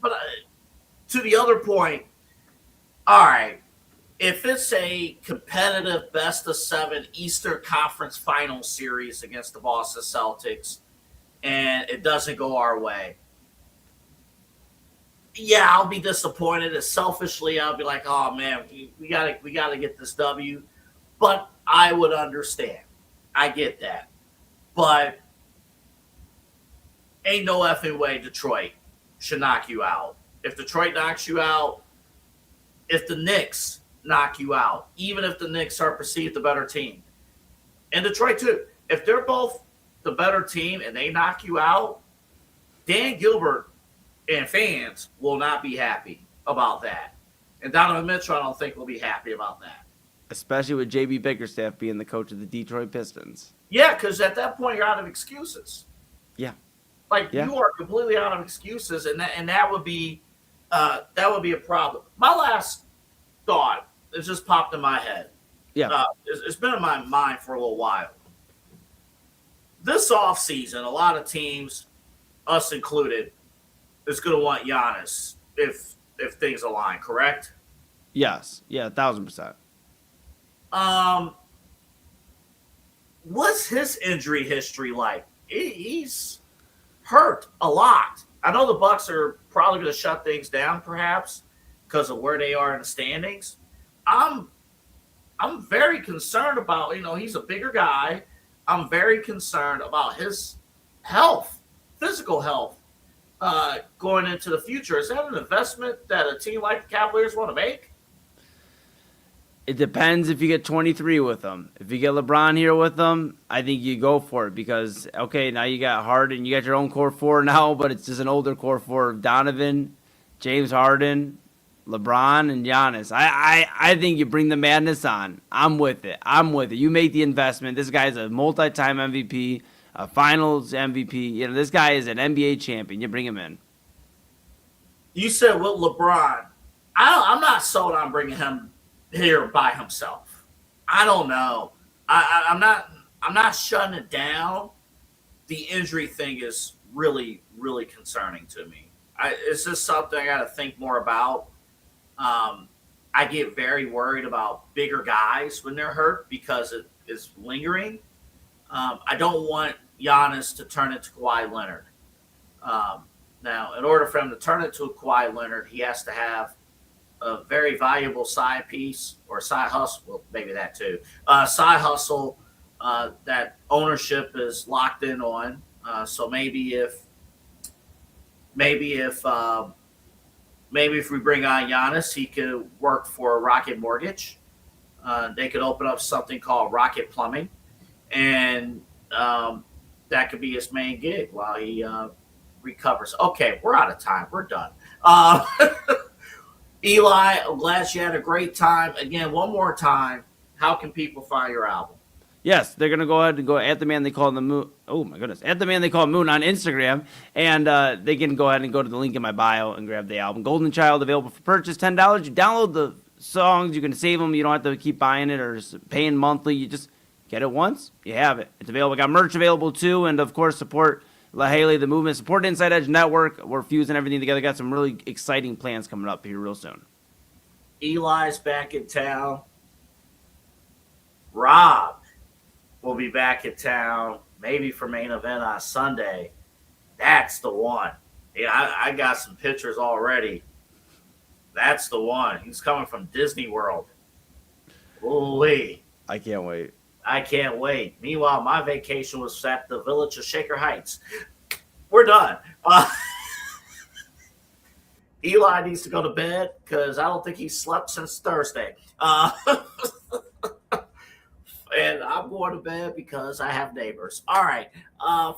But to the other point, all right, if it's a competitive best-of-7 Eastern Conference Final Series against the Boston Celtics and it doesn't go our way, yeah, I'll be disappointed. And selfishly, I'll be like, oh, man, we gotta get this W. But I would understand. I get that. But ain't no effing way Detroit should knock you out. If Detroit knocks you out, if the Knicks knock you out, even if the Knicks are perceived the better team, and Detroit too, if they're both the better team and they knock you out, Dan Gilbert and fans will not be happy about that. And Donovan Mitchell, I don't think, will be happy about that. Especially with J.B. Bickerstaff being the coach of the Detroit Pistons. Yeah, because at that point, you're out of excuses. Yeah. You are completely out of excuses, and that would be a problem. My last thought, it just popped in my head. Yeah. It's been in my mind for a little while. This offseason, a lot of teams, us included, is going to want Giannis if things align, correct? Yes. Yeah, 1,000%. What's his injury history like? He's hurt a lot. I know the Bucks are probably going to shut things down, perhaps, because of where they are in the standings. I'm very concerned about, he's a bigger guy. I'm very concerned about his health, physical health, going into the future. Is that an investment that a team like the Cavaliers want to make? It depends if you get 23 with them. If you get LeBron here with them, I think you go for it because, okay, now you got Harden. You got your own core four now, but it's just an older core four of Donovan, James Harden, LeBron, and Giannis. I think you bring the madness on. I'm with it. You make the investment. This guy's a multi-time MVP, a finals MVP. This guy is an NBA champion. You bring him in. You said with LeBron. I'm not sold on bringing him here by himself. I don't know. I'm not shutting it down. The injury thing is really, really concerning to me. It's just something I got to think more about. I get very worried about bigger guys when they're hurt because it is lingering. I don't want Giannis to turn into Kawhi Leonard. Now, in order for him to turn into a Kawhi Leonard, he has to have a very valuable side piece or side hustle, well, maybe that too. Side hustle that ownership is locked in on. So maybe if we bring on Giannis, he could work for Rocket Mortgage. They could open up something called Rocket Plumbing, and that could be his main gig while he recovers. Okay, we're out of time. We're done. Eli, I'm glad you had a great time. Again, one more time, how can people find your album? Yes, they're going to go ahead and go at the man they call the moon. Oh, my goodness. At the man they call Moon on Instagram. And they can go ahead and go to the link in my bio and grab the album. Golden Child available for purchase, $10. You download the songs. You can save them. You don't have to keep buying it or paying monthly. You just get it once. You have it. It's available. Got merch available too. And, of course, support La Haley, the movement. Support Inside Edge Network. We're fusing everything together. Got some really exciting plans coming up here real soon. Eli's back in town. Rob will be back in town, maybe for main event on Sunday. That's the one. Yeah, I got some pictures already. That's the one. He's coming from Disney World. Holy. I can't wait. I can't wait. Meanwhile, my vacation was at the village of Shaker Heights. We're done. Eli needs to go to bed because I don't think he's slept since Thursday. And I'm going to bed because I have neighbors. All right.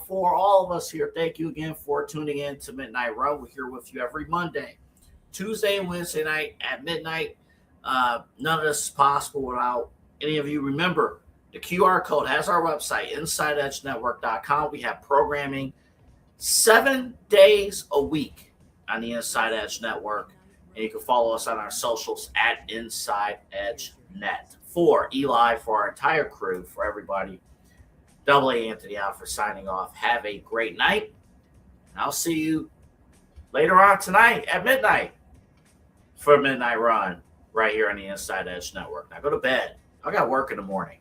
For all of us here, thank you again for tuning in to Midnight Run. We're here with you every Monday, Tuesday, and Wednesday night at midnight. None of this is possible without any of you. Remember, the QR code has our website, InsideEdgeNetwork.com. We have programming 7 days a week on the Inside Edge Network. And you can follow us on our socials at Inside Edge Net. For Eli, for our entire crew, for everybody, Double A Anthony Alford signing off. Have a great night. And I'll see you later on tonight at midnight for a Midnight Run right here on the Inside Edge Network. Now go to bed. I got work in the morning.